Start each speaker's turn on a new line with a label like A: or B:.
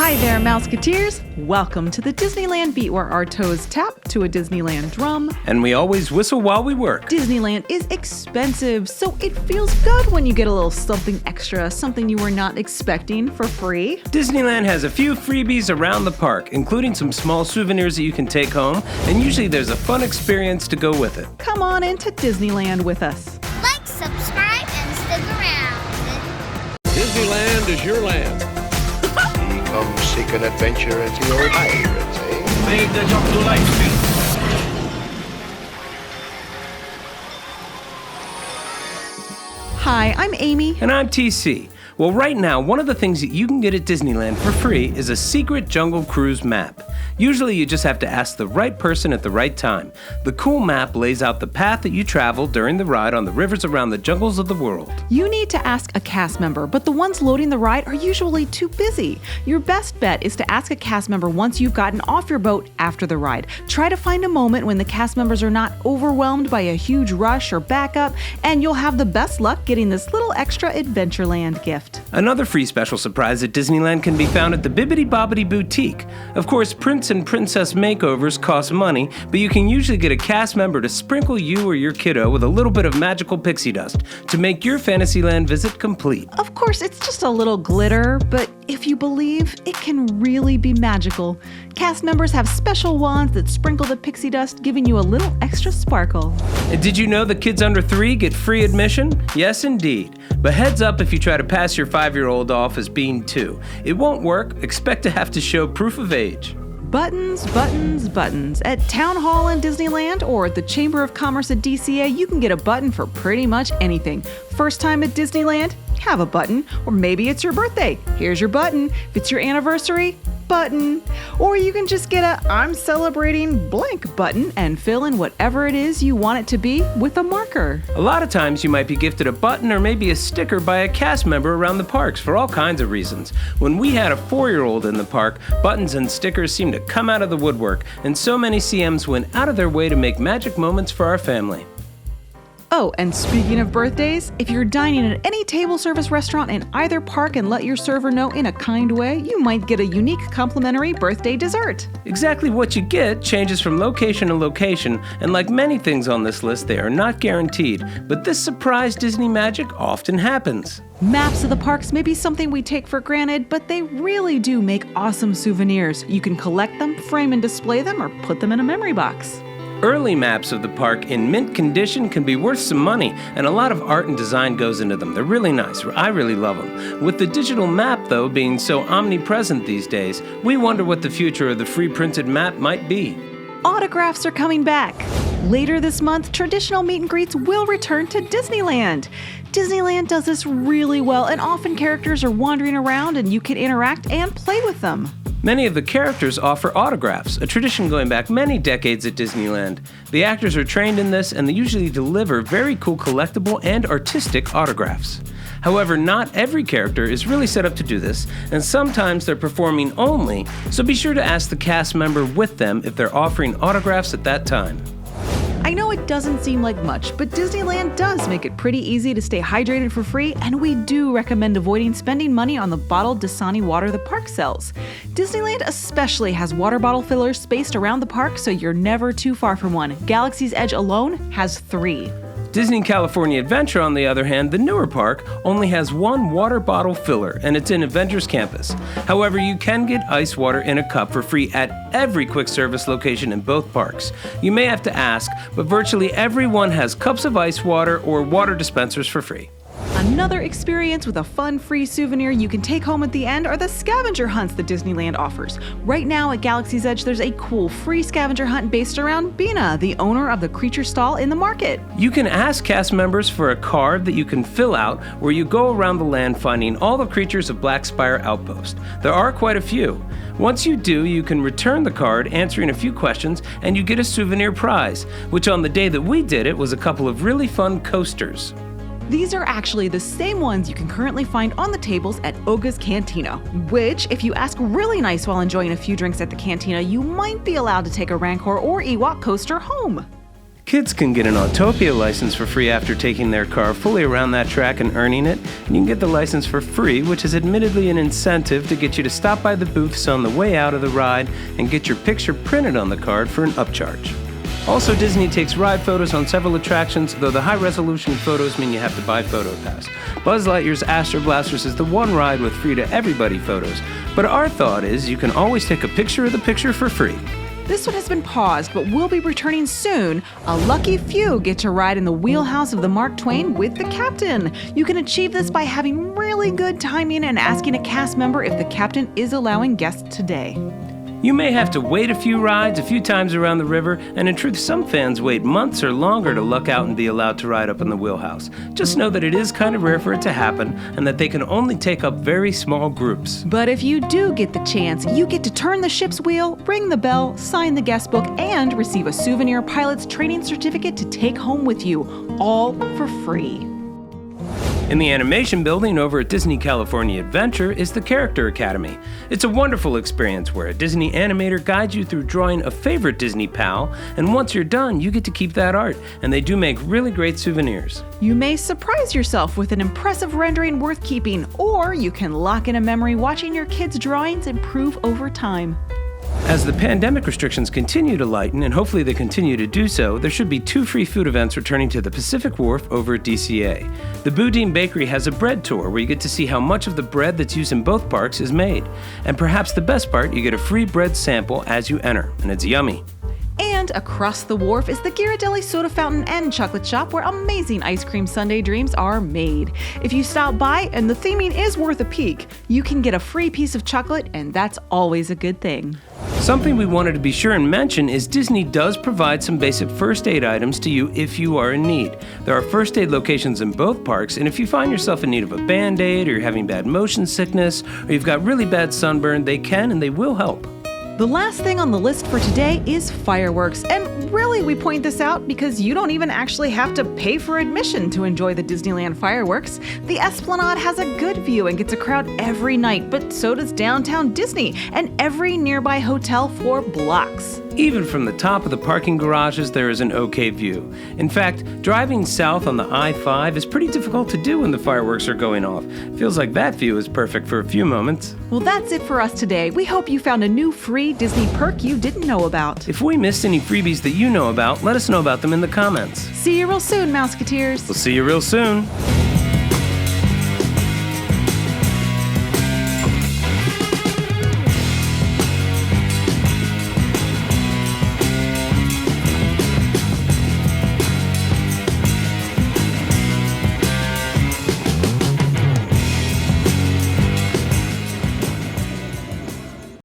A: Hi there, Mouseketeers! Welcome to the Disneyland beat where our toes tap to a Disneyland drum.
B: And we always whistle while we work.
A: Disneyland is expensive, so it feels good when you get a little something extra, something you were not expecting for free.
B: Disneyland has a few freebies around the park, including some small souvenirs that you can take home, and usually there's a fun experience to go with it.
A: Come on into Disneyland with us.
C: Like, subscribe, and stick around.
D: Disneyland is your land.
E: Come seek an adventure into your pirates, eh?
D: Make the jump to life speed.
A: Hi, I'm Amy.
B: And I'm TC. Well, right now, one of the things that you can get at Disneyland for free is a secret Jungle Cruise map. Usually you just have to ask the right person at the right time. The cool map lays out the path that you travel during the ride on the rivers around the jungles of the world.
A: You need to ask a cast member, but the ones loading the ride are usually too busy. Your best bet is to ask a cast member once you've gotten off your boat after the ride. Try to find a moment when the cast members are not overwhelmed by a huge rush or backup, and you'll have the best luck getting this little extra Adventureland gift.
B: Another free special surprise at Disneyland can be found at the Bibbidi Bobbidi Boutique. Of course, Prince and Princess makeovers cost money, but you can usually get a cast member to sprinkle you or your kiddo with a little bit of magical pixie dust to make your Fantasyland visit complete.
A: Of course, it's just a little glitter, but if you believe, it can really be magical. Cast members have special wands that sprinkle the pixie dust, giving you a little extra sparkle.
B: And did you know that kids under 3 get free admission? Yes, indeed. But heads up if you try to pass your 5-year-old off as being 2. It won't work. Expect to have to show proof of age.
A: Buttons, buttons, buttons. At Town Hall in Disneyland or at the Chamber of Commerce at DCA, you can get a button for pretty much anything. First time at Disneyland? Have a button. Or maybe it's your birthday. Here's your button. If it's your anniversary, button. Or you can just get a I'm celebrating blank button and fill in whatever it is you want it to be with a marker.
B: A lot of times you might be gifted a button or maybe a sticker by a cast member around the parks for all kinds of reasons. When we had a 4-year-old in the park, buttons and stickers seemed to come out of the woodwork, and so many CMs went out of their way to make magic moments for our family.
A: Oh, and speaking of birthdays, if you're dining at any table service restaurant in either park and let your server know in a kind way, you might get a unique complimentary birthday dessert.
B: Exactly what you get changes from location to location, and like many things on this list, they are not guaranteed, but this surprise Disney magic often happens.
A: Maps of the parks may be something we take for granted, but they really do make awesome souvenirs. You can collect them, frame and display them, or put them in a memory box.
B: Early maps of the park in mint condition can be worth some money, and a lot of art and design goes into them. They're really nice. I really love them. With the digital map, though, being so omnipresent these days, we wonder what the future of the free printed map might be.
A: Autographs are coming back. Later this month, traditional meet and greets will return to Disneyland. Disneyland does this really well, and often characters are wandering around and you can interact and play with them.
B: Many of the characters offer autographs, a tradition going back many decades at Disneyland. The actors are trained in this, and they usually deliver very cool collectible and artistic autographs. However, not every character is really set up to do this, and sometimes they're performing only, so be sure to ask the cast member with them if they're offering autographs at that time.
A: I know it doesn't seem like much, but Disneyland does make it pretty easy to stay hydrated for free, and we do recommend avoiding spending money on the bottled Dasani water the park sells. Disneyland especially has water bottle fillers spaced around the park, so you're never too far from one. Galaxy's Edge alone has 3.
B: Disney California Adventure, on the other hand, the newer park, only has 1 water bottle filler, and it's in Avengers Campus. However, you can get ice water in a cup for free at every quick service location in both parks. You may have to ask, but virtually everyone has cups of ice water or water dispensers for free.
A: Another experience with a fun free souvenir you can take home at the end are the scavenger hunts that Disneyland offers. Right now at Galaxy's Edge, there's a cool free scavenger hunt based around Bina, the owner of the creature stall in the market.
B: You can ask cast members for a card that you can fill out where you go around the land finding all the creatures of Black Spire Outpost. There are quite a few. Once you do, you can return the card, answering a few questions, and you get a souvenir prize, which on the day that we did it was a couple of really fun coasters.
A: These are actually the same ones you can currently find on the tables at Oga's Cantina, which, if you ask really nice while enjoying a few drinks at the cantina, you might be allowed to take a Rancor or Ewok coaster home.
B: Kids can get an Autopia license for free after taking their car fully around that track and earning it. And you can get the license for free, which is admittedly an incentive to get you to stop by the booths on the way out of the ride and get your picture printed on the card for an upcharge. Also, Disney takes ride photos on several attractions, though the high-resolution photos mean you have to buy PhotoPass. Buzz Lightyear's Astro Blasters is the one ride with free-to-everybody photos, but our thought is you can always take a picture of the picture for free.
A: This one has been paused, but will be returning soon. A lucky few get to ride in the wheelhouse of the Mark Twain with the captain. You can achieve this by having really good timing and asking a cast member if the captain is allowing guests today.
B: You may have to wait a few rides a few times around the river, and in truth, some fans wait months or longer to luck out and be allowed to ride up in the wheelhouse. Just know that it is kind of rare for it to happen, and that they can only take up very small groups.
A: But if you do get the chance, you get to turn the ship's wheel, ring the bell, sign the guest book, and receive a souvenir pilot's training certificate to take home with you, all for free.
B: In the animation building over at Disney California Adventure is the Character Academy. It's a wonderful experience where a Disney animator guides you through drawing a favorite Disney pal, and once you're done, you get to keep that art, and they do make really great souvenirs.
A: You may surprise yourself with an impressive rendering worth keeping, or you can lock in a memory watching your kids' drawings improve over time.
B: As the pandemic restrictions continue to lighten, and hopefully they continue to do so, there should be 2 free food events returning to the Pacific Wharf over at DCA. The Boudin Bakery has a bread tour where you get to see how much of the bread that's used in both parks is made. And perhaps the best part, you get a free bread sample as you enter, and it's yummy.
A: And across the wharf is the Ghirardelli Soda Fountain and Chocolate Shop, where amazing ice cream sundae dreams are made. If you stop by and the theming is worth a peek, you can get a free piece of chocolate, and that's always a good thing.
B: Something we wanted to be sure and mention is Disney does provide some basic first aid items to you if you are in need. There are first aid locations in both parks, and if you find yourself in need of a Band-Aid, or you're having bad motion sickness, or you've got really bad sunburn, they can and they will help.
A: The last thing on the list for today is fireworks, and really we point this out because you don't even actually have to pay for admission to enjoy the Disneyland fireworks. The Esplanade has a good view and gets a crowd every night, but so does downtown Disney and every nearby hotel for blocks.
B: Even from the top of the parking garages, there is an okay view. In fact, driving south on the I-5 is pretty difficult to do when the fireworks are going off. Feels like that view is perfect for a few moments.
A: Well, that's it for us today. We hope you found a new free Disney perk you didn't know about.
B: If we missed any freebies that you know about, let us know about them in the comments.
A: See you real soon, Mouseketeers.
B: We'll see you real soon.